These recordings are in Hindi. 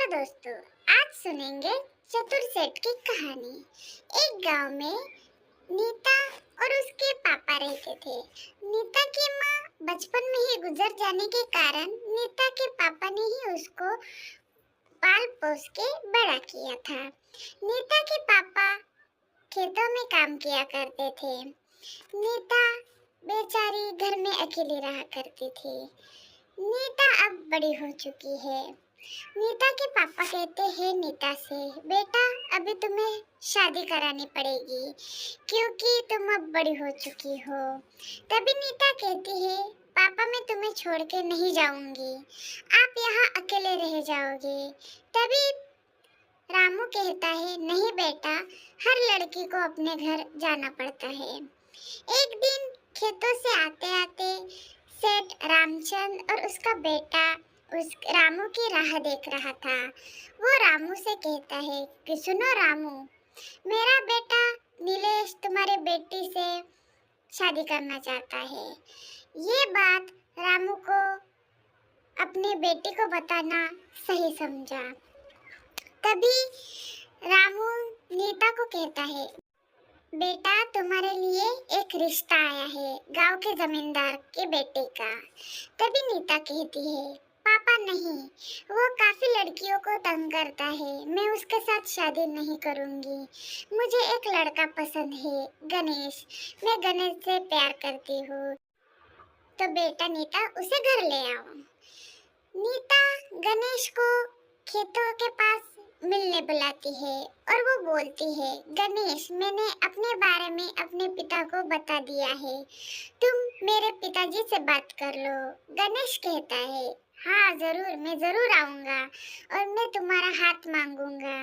दोस्तों, आज सुनेंगे चतुर सेठ की कहानी। एक गांव में नीता और उसके पापा रहते थे। नीता की माँ बचपन में ही गुजर जाने के कारण नीता के पापा ने ही उसको पाल पोस के बड़ा किया था। नीता के पापा खेतों में काम किया करते थे। नीता बेचारी घर में अकेली रहा करती थी। नीता अब बड़ी हो चुकी है। नीता के पापा कहते हैं नीता से, बेटा अभी तुम्हें शादी करानी पड़ेगी क्योंकि तुम अब बड़ी हो चुकी हो। तभी नीता कहती है, पापा मैं तुम्हें छोड़ के नहीं जाऊंगी, आप यहाँ अकेले रह जाओगे। तभी रामू कहता है, नहीं बेटा, हर लड़की को अपने घर जाना पड़ता है। एक दिन खेतों से आते आते सेठ रामचंद और उसका बेटा उस रामू की राह देख रहा था। वो रामू से कहता है कि सुनो रामू, मेरा बेटा नीलेश तुम्हारे बेटी से शादी करना चाहता है। ये बात रामू को अपनी बेटी को बताना सही समझा। तभी रामू नीता को कहता है, बेटा तुम्हारे लिए एक रिश्ता आया है गांव के जमींदार के बेटे का। तभी नीता कहती है, पापा नहीं, वो काफी लड़कियों को तंग करता है, मैं उसके साथ शादी नहीं करूंगी। मुझे एक लड़का पसंद है, गणेश, मैं गणेश से प्यार करती हूँ। तो बेटा नीता उसे घर ले आओ। नीता गणेश को खेतों के पास मिलने बुलाती है और वो बोलती है, गणेश मैंने अपने बारे में अपने पिता को बता दिया है, तुम मेरे पिताजी से बात कर लो। गणेश कहता है, हाँ जरूर, मैं जरूर आऊंगा और मैं तुम्हारा हाथ मांगूंगा।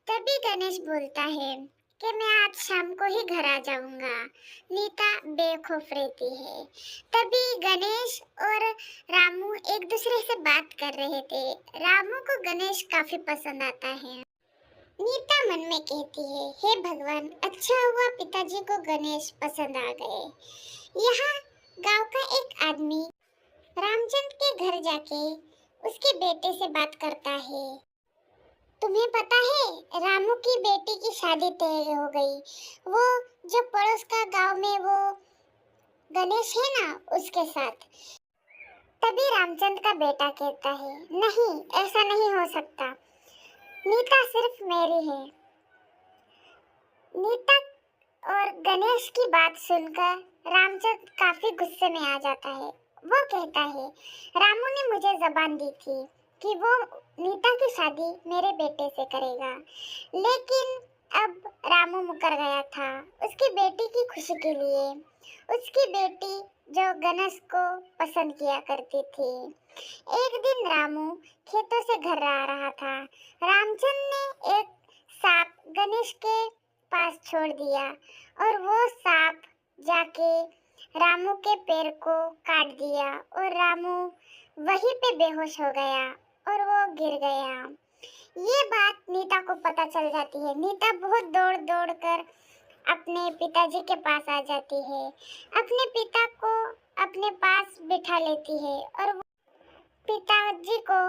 तभी गणेश बोलता है कि मैं आज शाम को ही घर आ जाऊंगा। नीता बेखौफ रहती है। तभी गणेश और रामू एक दूसरे से बात कर रहे थे। रामू को गणेश काफी पसंद आता है। नीता मन में कहती है, हे भगवान, अच्छा हुआ पिताजी को गणेश पसंद आ गए। यहाँ गांव का एक आदमी रामचंद के घर जाके उसके बेटे से बात करता है। तुम्हें पता है रामू की बेटी की शादी तय हो गई। वो जो पड़ोस का गांव में वो गणेश है ना, उसके साथ। तभी रामचंद का बेटा कहता है, नहीं ऐसा नहीं हो सकता, नीता सिर्फ मेरी है। नीता और गणेश की बात सुनकर रामचंद काफी गुस्से में आ जाता है। वो कहता है, रामू ने मुझे जबान दी थी कि वो नीता की शादी मेरे बेटे से करेगा, लेकिन अब रामू मुकर गया था उसकी बेटी की खुशी के लिए। उसकी बेटी जो गणेश को पसंद किया करती थी। एक दिन रामू खेतों से घर आ रहा था। रामचंद ने एक सांप गणेश के पास छोड़ दिया और वो सांप जाके रामू के पैर को काट दिया और रामू वहीं पे बेहोश हो गया और वो गिर गया। ये बात नीता को पता चल जाती है। नीता बहुत दौड़ दौड़ कर अपने पिताजी के पास आ जाती है, अपने पिता को अपने पास बिठा लेती है और वो पिताजी को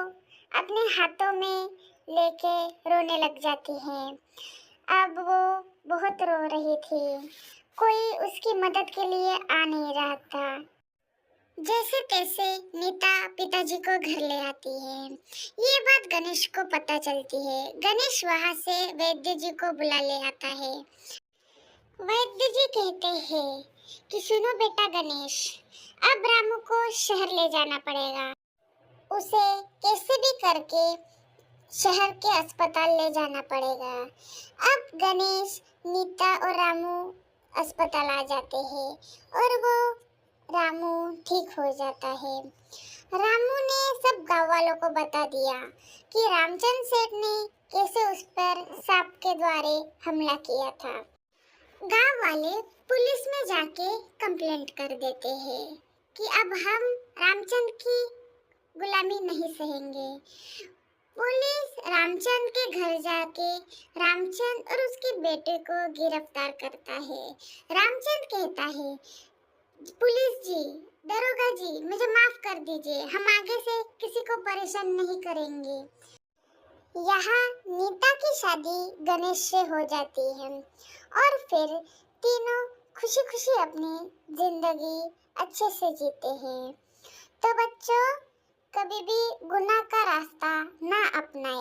अपने हाथों में लेके रोने लग जाती है। अब वो बहुत रो रही थी, कोई उसकी मदद के लिए आ नहीं रहा था। जैसे तैसे नीता पिताजी को घर ले आती है। ये बात गणेश को पता चलती है। गणेश वहां से वैद्य जी को बुला ले आता है। वैद्य जी कहते हैं कि सुनो बेटा गणेश, अब रामू को शहर ले जाना पड़ेगा। उसे कैसे भी करके शहर के अस्पताल ले जाना पड़ेगा। अब गणेश, नीता और रामू अस्पताल आ जाते हैं और वो रामू ठीक हो जाता है। रामू ने सब गांव वालों को बता दिया कि रामचंद सेठ ने कैसे उस पर सांप के द्वारे हमला किया था। गांव वाले पुलिस में जाके कंप्लेंट कर देते हैं कि अब हम रामचंद की गुलामी नहीं सहेंगे। पुलिस रामचंद के घर जाके रामचंद और उसके बेटे को गिरफ्तार करता है। रामचंद कहता है, पुलिस जी, दरोगा जी, मुझे माफ कर दीजिए, हम आगे से किसी को परेशान नहीं करेंगे। यहाँ नीता की शादी गणेश से हो जाती है और फिर तीनों खुशी खुशी अपनी जिंदगी अच्छे से जीते हैं। तो बच्चों, कभी भी गुनाह का रास्ता ना अपनाएं।